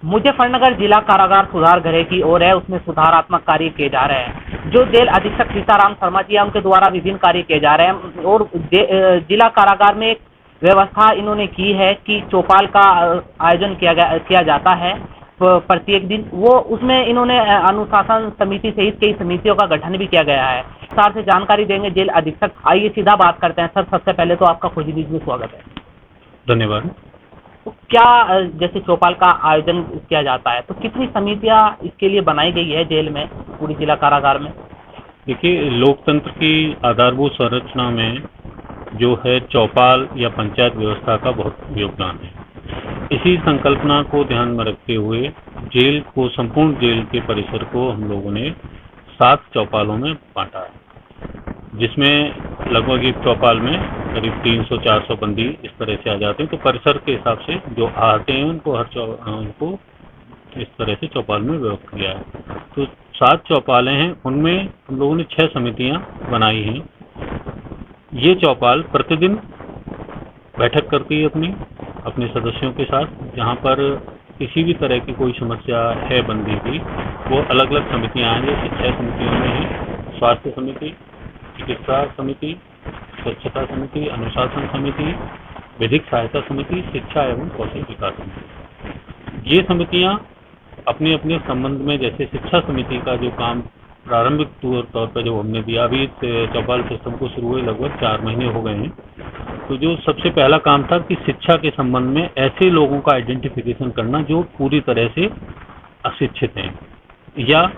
मुजफ्फरनगर जिला कारागार सुधार गृह की ओर है, उसमें सुधारात्मक कार्य किए जा रहे हैं। जो जेल अधीक्षक सीताराम शर्मा जी हैं, उनके द्वारा विभिन्न कार्य किए जा रहे हैं और जिला कारागार में एक व्यवस्था इन्होंने की है कि चौपाल का आयोजन किया जाता है प्रत्येक दिन। वो उसमें इन्होंने अनुशासन समिति सहित कई समितियों का गठन भी किया गया है। विस्तार से जानकारी देंगे जेल अधीक्षक। आइए सीधा बात करते हैं सर। सबसे पहले तो आपका खोजी न्यूज में स्वागत है। धन्यवाद। तो क्या जैसे चौपाल का आयोजन किया जाता है तो कितनी समितियां इसके लिए बनाई गई है जेल में, पूरी जिला कारागार में? देखिए, लोकतंत्र की आधारभूत संरचना में जो है चौपाल या पंचायत व्यवस्था का बहुत योगदान है। इसी संकल्पना को ध्यान में रखते हुए जेल को, संपूर्ण जेल के परिसर को हम लोगों ने 7 चौपालों में बांटा है, जिसमें लगभग एक चौपाल में करीब 300-400 बंदी इस तरह से आ जाते हैं। तो परिसर के हिसाब से जो आते हैं उनको इस तरह से चौपाल में व्यक्त किया है। तो 7 चौपालें हैं, उनमें हम लोगों ने 6 समितियां बनाई हैं। ये चौपाल प्रतिदिन बैठक करती है अपने सदस्यों के साथ, जहां पर किसी भी तरह की कोई समस्या है बंदी की, वो अलग अलग समितियां हैं। जैसे 6 समितियों में है स्वास्थ्य समिति, चिकित्सा समिति, स्वच्छता समिति, अनुशासन समिति, विधिक सहायता समिति, शिक्षा एवं कौशल विकास समिति। ये समितियां अपने अपने संबंध में, जैसे शिक्षा समिति का जो काम प्रारंभिक तौर पर जो हमने दिया, अभी चौपाल सिस्टम को शुरू हुए लगभग 4 महीने हो गए हैं। तो जो सबसे पहला काम था कि शिक्षा के संबंध में ऐसे लोगों का आइडेंटिफिकेशन करना जो पूरी तरह से अशिक्षित हैं या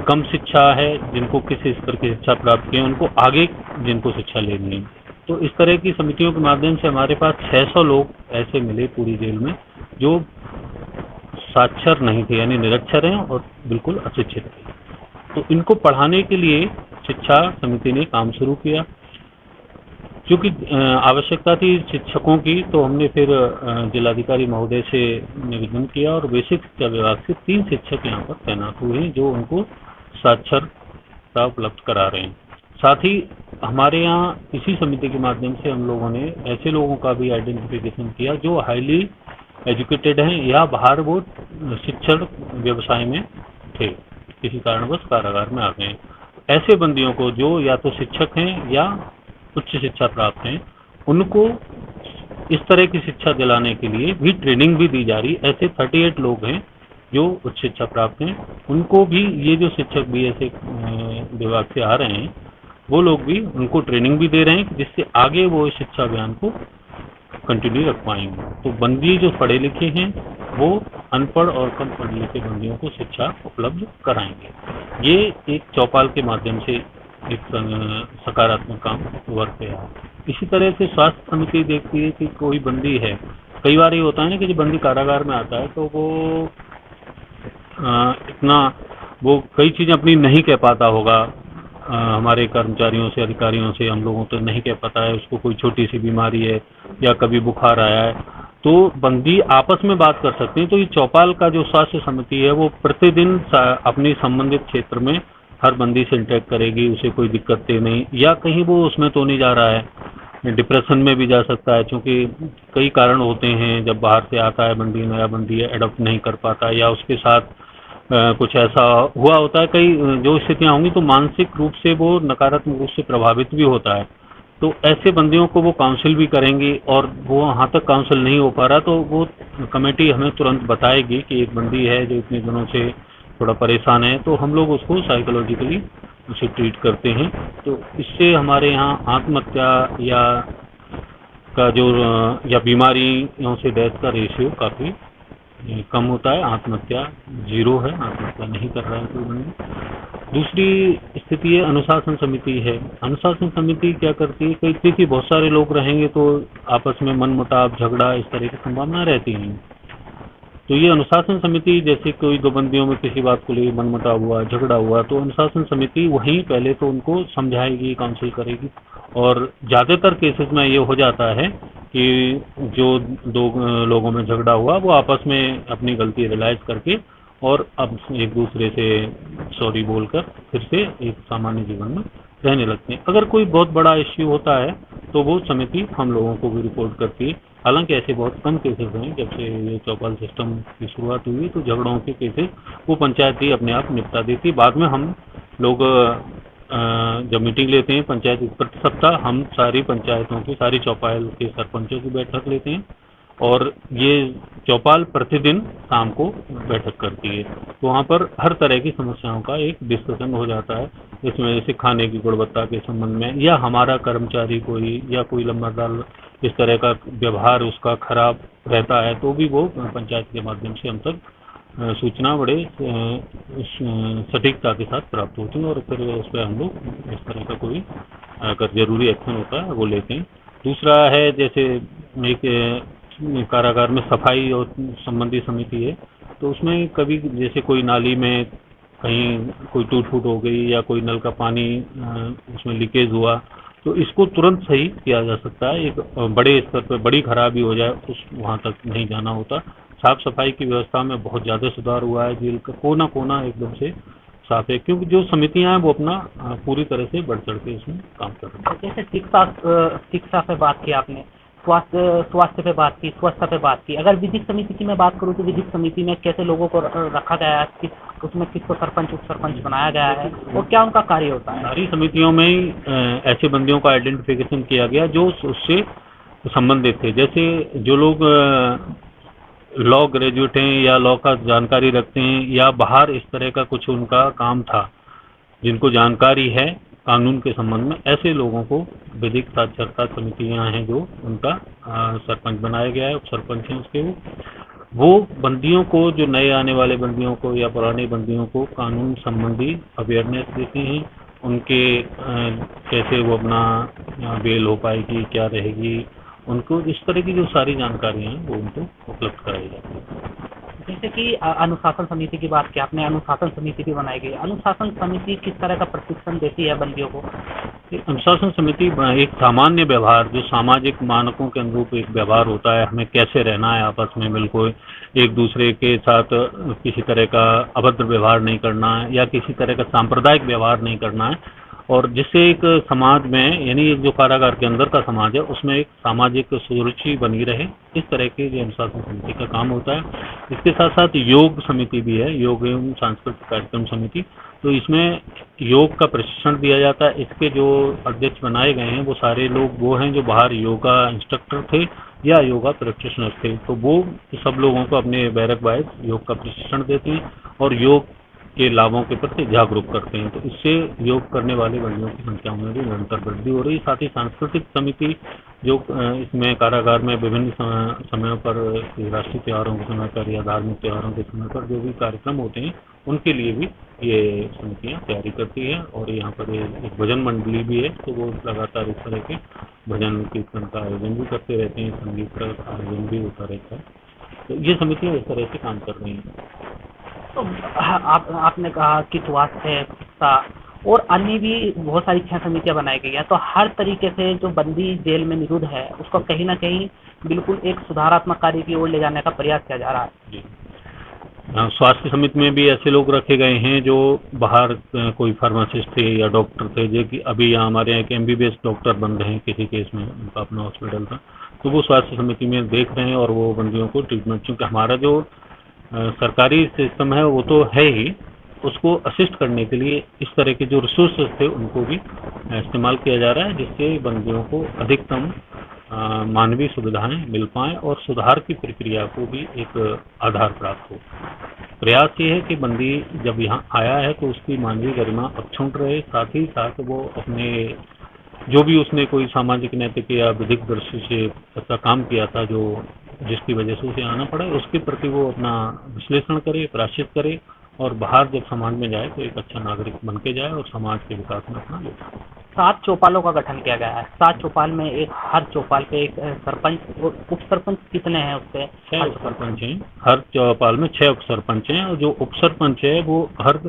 कम शिक्षा है, जिनको किसी स्तर की शिक्षा प्राप्त की है, उनको आगे जिनको शिक्षा लेनी है। तो इस तरह की समितियों के माध्यम से हमारे पास 600 लोग ऐसे मिले पूरी जेल में जो साक्षर नहीं थे, यानी निरक्षर हैं और बिल्कुल अशिक्षित थे। तो इनको पढ़ाने के लिए शिक्षा समिति ने काम शुरू किया। क्योंकि आवश्यकता थी शिक्षकों की, तो हमने फिर जिलाधिकारी महोदय से निवेदन किया और बेसिक शिक्षा विभाग से 3 शिक्षक यहाँ पर तैनात हुए हैं जो उनको साक्षरता उपलब्ध करा रहे हैं। साथ ही हमारे यहाँ इसी समिति के माध्यम से हम लोगों ने ऐसे लोगों का भी आइडेंटिफिकेशन किया जो हाईली एजुकेटेड हैं या बाहर वो शिक्षण व्यवसाय में थे, किसी कारणवश कारागार में आ गए। ऐसे बंदियों को जो या तो शिक्षक हैं या उच्च शिक्षा प्राप्त हैं, उनको इस तरह की शिक्षा दिलाने के लिए भी ट्रेनिंग भी दी जा रही है। ऐसे 38 लोग हैं जो उच्च शिक्षा प्राप्त हैं, उनको भी ये जो शिक्षक भी ऐसे विभाग से आ रहे हैं, वो लोग भी उनको ट्रेनिंग भी दे रहे हैं, जिससे आगे वो शिक्षा अभियान को कंटिन्यू रख पाएंगे। तो बंदी जो पढ़े लिखे हैं वो अनपढ़ और कम पढ़े लिखे बंदियों को शिक्षा उपलब्ध कराएंगे। ये एक चौपाल के माध्यम से एक सकारात्मक काम वर्क है। इसी तरह से स्वास्थ्य समिति देखती है कि कोई बंदी है, कई बार ये होता है ना कि जो बंदी कारागार में आता है तो वो इतना वो कई चीजें अपनी नहीं कह पाता होगा, हमारे कर्मचारियों से, अधिकारियों से, हम लोगों तो नहीं कह पाता है, उसको कोई छोटी सी बीमारी है या कभी बुखार आया है, तो बंदी आपस में बात कर सकते हैं। तो ये चौपाल का जो स्वास्थ्य समिति है वो प्रतिदिन अपनी संबंधित क्षेत्र में हर बंदी से इंटरेक्ट करेगी, उसे कोई दिक्कत नहीं, या कहीं वो उसमें तो नहीं जा रहा है, डिप्रेशन में भी जा सकता है, क्योंकि कई कारण होते हैं। जब बाहर से आता है बंदी, नया बंदी है, एडॉप्ट नहीं कर पाता या उसके साथ कुछ ऐसा हुआ होता है, कई जो स्थितियां होंगी, तो मानसिक रूप से वो नकारात्मक रूप से प्रभावित भी होता है। तो ऐसे बंदियों को वो काउंसिल भी करेंगी, और वो वहाँ तक काउंसिल नहीं हो पा रहा तो वो कमेटी हमें तुरंत बताएगी कि एक बंदी है जो इतने दिनों से थोड़ा परेशान है, तो हम लोग उसको साइकोलॉजिकली उसे ट्रीट करते हैं। तो इससे हमारे यहाँ आत्महत्या या बीमारियों से डेथ का रेशियो काफ़ी कम होता है। आत्महत्या 0 है, आत्महत्या नहीं कर रहा है कोई बंदी। दूसरी स्थिति है अनुशासन समिति है। अनुशासन समिति क्या करती है, कई देखिए बहुत सारे लोग रहेंगे तो आपस में मनमुटाव, झगड़ा, इस तरह की संभावना रहती है। तो ये अनुशासन समिति, जैसे कोई 2 बंदियों में किसी बात को लेकर मनमुटाव हुआ, झगड़ा हुआ, तो अनुशासन समिति वहीं पहले तो उनको समझाएगी, काउंसिल करेगी। और ज़्यादातर केसेस में ये हो जाता है कि जो 2 लोगों में झगड़ा हुआ वो आपस में अपनी गलती रियलाइज करके और अब एक दूसरे से सॉरी बोलकर फिर से एक सामान्य जीवन में रहने लगते हैं। अगर कोई बहुत बड़ा इश्यू होता है तो वो समिति हम लोगों को भी रिपोर्ट करती है हालांकि ऐसे बहुत कम केसेस हैं। जब से ये चौपाल सिस्टम की शुरुआत हुई तो झगड़ों के केसेस वो पंचायत ही अपने आप निपटा देती। बाद में हम लोग जब मीटिंग लेते हैं पंचायत प्रति सप्ताह, हम सारी पंचायतों की, सारी चौपाल के सरपंचों की बैठक लेते हैं और ये चौपाल प्रतिदिन शाम को बैठक करती है। तो वहाँ पर हर तरह की समस्याओं का एक डिस्कशन हो जाता है। इसमें जैसे खाने की गुणवत्ता के संबंध में, या हमारा कर्मचारी कोई या कोई लंबरदार इस तरह का व्यवहार उसका खराब रहता है तो भी वो पंचायत के माध्यम से हम तक सूचना बड़े सटीकता के साथ प्राप्त होती है और फिर उस पर हम लोग इस तरह का कोई अगर जरूरी एक्शन होता है वो लेते हैं। दूसरा है जैसे एक कारागार में सफाई और संबंधी समिति है, तो उसमें कभी जैसे कोई नाली में कहीं कोई टूट फूट हो गई या कोई नल का पानी उसमें लीकेज हुआ तो इसको तुरंत सही किया जा सकता है। एक बड़े स्तर पर बड़ी खराबी हो जाए उस वहाँ तक नहीं जाना होता। साफ सफाई की व्यवस्था में बहुत ज़्यादा सुधार हुआ है। जेल का कोना कोना एकदम से साफ है, क्योंकि जो समितियां हैं वो अपना पूरी तरह से बढ़ चढ़ के इसमें काम कर रही हैं। जैसे शिक्षा पे बात की आपने, स्वास्थ्य पे बात की, स्वच्छता पे बात की। अगर विधिक समिति की मैं बात करूँ तो विधिक समिति में कैसे लोगों को रखा गया है, उसमें किसको सरपंच उप सरपंच बनाया गया है और क्या उनका कार्य होता है? सारी समितियों में ऐसे बंदियों का आइडेंटिफिकेशन किया गया जो उससे संबंधित थे। जैसे जो लोग लॉ ग्रेजुएट हैं या लॉ का जानकारी रखते हैं या बाहर इस तरह का कुछ उनका काम था, जिनको जानकारी है कानून के संबंध में, ऐसे लोगों को विधिक साक्षरता समितियां हैं जो उनका सरपंच बनाया गया है, उप सरपंच हैं उसके। वो बंदियों को, जो नए आने वाले बंदियों को या पुराने बंदियों को कानून संबंधी अवेयरनेस देते हैं। उनके कैसे वो अपना बेल हो पाएगी, क्या रहेगी, उनको इस तरह की जो सारी जानकारियां हैं वो उनको उपलब्ध कराई जाती है। जैसे कि अनुशासन समिति की बात की आपने, अनुशासन समिति भी बनाई गई। अनुशासन समिति किस तरह का प्रशिक्षण देती है बंदियों को? अनुशासन समिति एक सामान्य व्यवहार, जो सामाजिक मानकों के अनुरूप एक व्यवहार होता है, हमें कैसे रहना है आपस में, बिल्कुल एक दूसरे के साथ किसी तरह का अभद्र व्यवहार नहीं करना है या किसी तरह का सांप्रदायिक व्यवहार नहीं करना है, और जिससे एक समाज में, यानी जो कारागार के अंदर का समाज है उसमें एक सामाजिक सुरुचि बनी रहे, इस तरह के जो अनुशासन समिति का काम होता है। इसके साथ साथ योग समिति भी है, योग एवं सांस्कृतिक कार्यक्रम समिति। तो इसमें योग का प्रशिक्षण दिया जाता है। इसके जो अध्यक्ष बनाए गए हैं वो सारे लोग वो हैं जो बाहर योगा इंस्ट्रक्टर थे या योगा प्रैक्टिशनर थे। तो वो सब लोगों को अपने बैरक वाइज योग का प्रशिक्षण देते हैं और योग के लाभों के प्रति जागरूक करते हैं। तो इससे योग करने वाले बंदियों की संख्या में भी निरंतर वृद्धि हो रही है। साथ ही सांस्कृतिक समिति जो इसमें कारागार में विभिन्न समयों पर, राष्ट्रीय त्योहारों के समय पर या धार्मिक त्योहारों के समय पर जो भी कार्यक्रम होते हैं उनके लिए भी ये समितियां तैयारी करती है। और यहाँ पर एक भजन मंडली भी है, तो वो लगातार इस तरह के भजन कीर्तन का आयोजन भी करते रहते हैं, संगीत का आयोजन भी होता रहता है। तो ये समितियां इस तरह से काम कर रही हैं। तो आपने कहा कि स्वास्थ्य, शिक्षा और अन्य भी बहुत सारी 6 समितियां बनाई गई है। तो हर तरीके से जो बंदी जेल में निरुद्ध है उसको कहीं ना कहीं बिल्कुल एक सुधारात्मक कार्य की ओर ले जाने का प्रयास किया जा रहा है। स्वास्थ्य समिति में भी ऐसे लोग रखे गए हैं जो बाहर कोई फार्मासिस्ट थे या डॉक्टर थे, जो कि अभी यहाँ हमारे यहाँ एक MBBS डॉक्टर बन रहे हैं किसी केस में, उनका अपना हॉस्पिटल था, तो वो स्वास्थ्य समिति में देख रहे हैं और वो बंदियों को ट्रीटमेंट, क्योंकि हमारा जो सरकारी सिस्टम है वो तो है ही, उसको असिस्ट करने के लिए इस तरह के जो रिसोर्सेज थे उनको भी इस्तेमाल किया जा रहा है, जिससे बंदियों को अधिकतम मानवीय सुविधाएं मिल पाएं और सुधार की प्रक्रिया को भी एक आधार प्राप्त हो। प्रयास ये है कि बंदी जब यहाँ आया है तो उसकी मानवीय गरिमा अक्षुण्ण रहे, साथ ही साथ वो अपने जो भी उसने कोई सामाजिक, नैतिक या विधिक दृष्टि से ऐसा काम किया था जो जिसकी वजह से उसे आना पड़ा, उसके प्रति वो अपना विश्लेषण करे, प्रायश्चित करे और बाहर जब समाज में जाए तो एक अच्छा नागरिक बन के जाए और समाज के विकास में अपना योगदान। 7 चौपालों का गठन किया गया है। 7 चौपाल में एक, हर चौपाल पे एक सरपंच और उप सरपंच कितने हैं उसपे? 6 उप सरपंच हैं। हर चौपाल में 6 उप सरपंच हैं और जो उप सरपंच है वो हर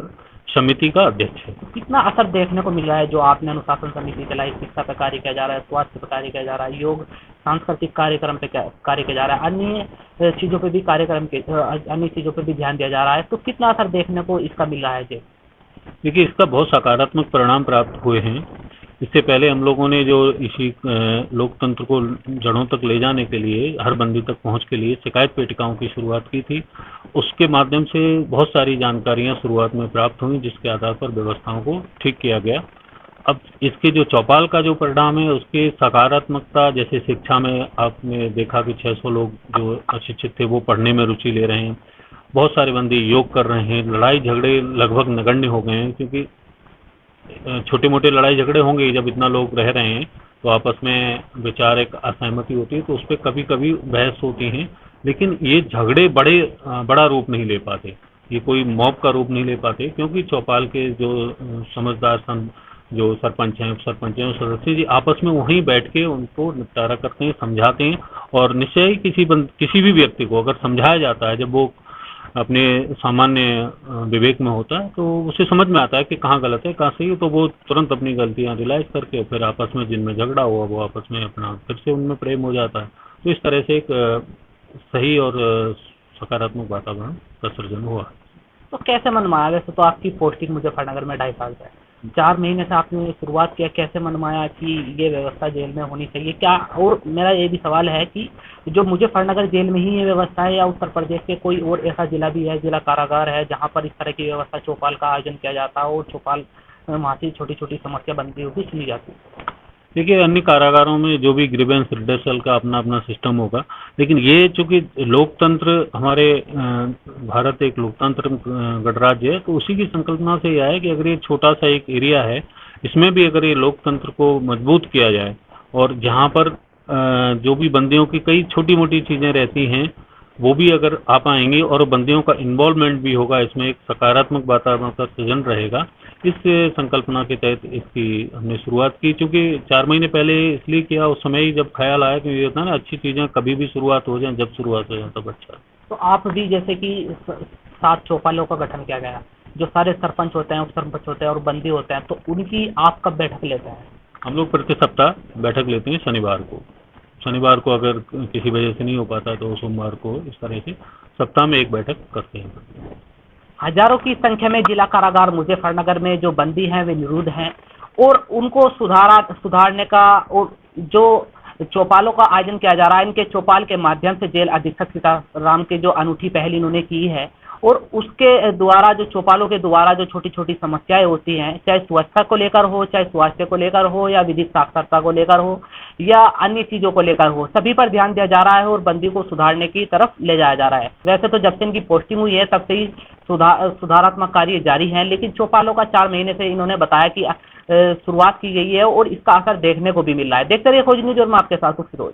समिति का अध्यक्ष है। कितना असर देखने को मिल रहा है जो आपने अनुशासन समिति चलाई, शिक्षा पे कार्य किया जा रहा है, स्वास्थ्य पे कार्य किया जा रहा है, योग सांस्कृतिक कार्यक्रम पे कार्य किया जा रहा है, अन्य चीजों पे भी अन्य चीजों पे भी ध्यान दिया जा रहा है, तो कितना असर देखने को इसका मिल रहा है जी? देखिए, इसका बहुत सकारात्मक परिणाम प्राप्त हुए हैं। इससे पहले हम लोगों ने जो इसी लोकतंत्र को जड़ों तक ले जाने के लिए, हर बंदी तक पहुंच के लिए शिकायत पेटिकाओं की शुरुआत की थी। उसके माध्यम से बहुत सारी जानकारियां शुरुआत में प्राप्त हुई, जिसके आधार पर व्यवस्थाओं को ठीक किया गया। अब इसके जो चौपाल का जो परिणाम है, उसकी सकारात्मकता, जैसे शिक्षा में आपने देखा कि 600 लोग जो अशिक्षित थे वो पढ़ने में रुचि ले रहे हैं, बहुत सारे बंदी योग कर रहे हैं, लड़ाई झगड़े लगभग नगण्य हो गए हैं, क्योंकि छोटे मोटे लड़ाई झगड़े होंगे, जब इतना लोग रह रहे हैं तो आपस में विचार एक असहमति होती है, तो उस पर कभी कभी बहस होती है, लेकिन ये झगड़े बड़ा रूप नहीं ले पाते, ये कोई मॉब का रूप नहीं ले पाते, क्योंकि चौपाल के जो समझदार जो सरपंच हैं, उप सरपंच हैं, सदस्य जी आपस में वहीं बैठ के उनको निपटारा करते हैं, समझाते हैं। और निश्चय ही किसी भी व्यक्ति को अगर समझाया जाता है, जब वो अपने सामान्य विवेक में होता है, तो उसे समझ में आता है कि कहाँ गलत है कहाँ सही है, तो वो तुरंत अपनी गलतियां रियलाइज करके फिर आपस में जिनमें झगड़ा हुआ वो आपस में अपना फिर से उनमें प्रेम हो जाता है। तो इस तरह से एक सही और सकारात्मक वातावरण का सृजन हुआ। तो कैसे मनमाया? वैसे तो आपकी पोस्टिंग मुजफ्फरनगर में 2.5 साल से है, 4 महीने से आपने शुरुआत किया, कैसे मनमाया कि ये व्यवस्था जेल में होनी चाहिए क्या? और मेरा ये भी सवाल है कि जो मुजफ्फरनगर जेल में ही ये व्यवस्था है, या उत्तर प्रदेश के कोई और ऐसा जिला भी है, जिला कारागार है, जहाँ पर इस तरह की व्यवस्था चौपाल का आयोजन किया जाता है और चौपाल वहाँ से छोटी छोटी समस्या बनती होगी सुनी जाती है? देखिए, अन्य कारागारों में जो भी ग्रीवेंस रिड्रेसल का अपना अपना सिस्टम होगा, लेकिन ये चूंकि लोकतंत्र हमारे भारत एक लोकतंत्र गणराज्य है, तो उसी की संकल्पना से यह है कि अगर ये छोटा सा एक एरिया है, इसमें भी अगर ये लोकतंत्र को मजबूत किया जाए, और जहाँ पर जो भी बंदियों की कई छोटी मोटी चीजें रहती हैं वो भी अगर आ पाएंगी और बंदियों का इन्वॉल्वमेंट भी होगा, इसमें एक सकारात्मक वातावरण का सृजन रहेगा। इस संकल्पना के तहत इसकी हमने शुरुआत की, क्योंकि 4 महीने पहले इसलिए किया, उस समय ही जब ख्याल आया कि ये होता है ना, अच्छी चीजें कभी भी शुरुआत हो जाए, जब शुरुआत हो जाए तब अच्छा। तो आप भी जैसे कि 7 चौपालों का गठन किया गया, जो सारे सरपंच होते हैं, उप सरपंच होते हैं और बंदी होते हैं, तो उनकी आप कब बैठक लेते हैं? हम लोग प्रति सप्ताह बैठक लेते हैं, शनिवार को अगर किसी वजह से नहीं हो पाता तो सोमवार को, इस तरह से सप्ताह में एक बैठक करते हैं। हजारों की संख्या में जिला कारागार मुजफ्फरनगर में जो बंदी हैं वे निरुद्ध हैं, और उनको सुधारने का और जो चौपालों का आयोजन किया जा रहा है, इनके चौपाल के माध्यम से जेल अधीक्षक सीताराम की जो अनूठी पहल इन्होंने की है, और उसके द्वारा जो चौपालों के द्वारा जो छोटी छोटी समस्याएं होती हैं, चाहे स्वच्छता को लेकर हो, चाहे स्वास्थ्य को लेकर हो, या विधिक साक्षरता को लेकर हो, या अन्य चीजों को लेकर हो, सभी पर ध्यान दिया जा रहा है और बंदी को सुधारने की तरफ ले जाया जा रहा है। वैसे तो जब से इनकी पोस्टिंग हुई है तब से ही सुधारात्मक कार्य जारी है, लेकिन चौपालों का 4 महीने से इन्होंने बताया कि शुरुआत की गई है और इसका असर देखने को भी मिल रहा है। देखते रहिए खोज न्यूज और मैं आपके साथ हूं फिरोज।